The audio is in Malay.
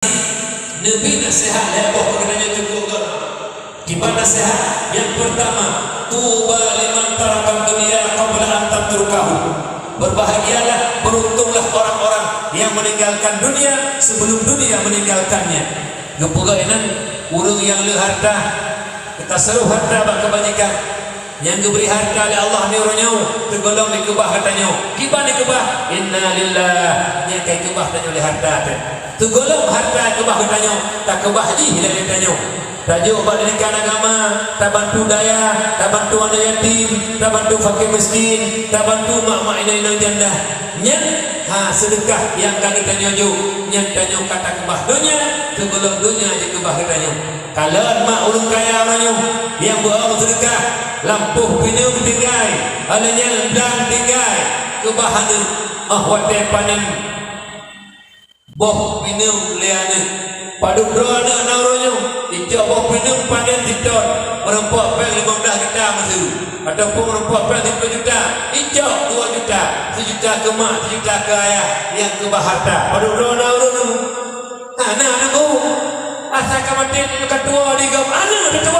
Nabi nasihat lebih kerana cukup kan. Tiba nasihat yang pertama, tuba liman tarakan dunia qabla an tatrukahu. Berbahagialah, beruntunglah orang-orang yang meninggalkan dunia sebelum dunia meninggalkannya. Gepegainan urang yang le harta, kita seru harta bak kebanyakan. Yang diberi harta oleh Allah ni orangnya tergolong di kebah hartanya. Kiba ni kebah, inna lillah. Yang kai kebah tanya oleh harta tu. Tergolong harta kebah hartanya, tak kebah ji hilang hartanya. Tajuk pendidikan agama, tak bantu daya, tak bantu anak yatim, tak bantu fakir miskin, tak bantu mak-mak ina-ina janda. Nyen sedekah yang kami tanya jo, nyen tanya kata kebah dunia, tergolong dunia je kebah hartanya. Kalau mak ulun kaya orangnya yang buang sedekah, lampuh pinum tinggai, alanya dan tinggai, kebahana ahwate panen boh pinum liane, padu doa anak nauronya, ijak boh pinum panen titon, merempok pel 15 juta masih, ataupun merempok pel 10 juta, ijak 2 juta, 1 juta ke mak, 1 juta ke ayah, yang kebah harta, padu doa nauronya, anak-anakku. Asa kamatin ketua di gam anak ketua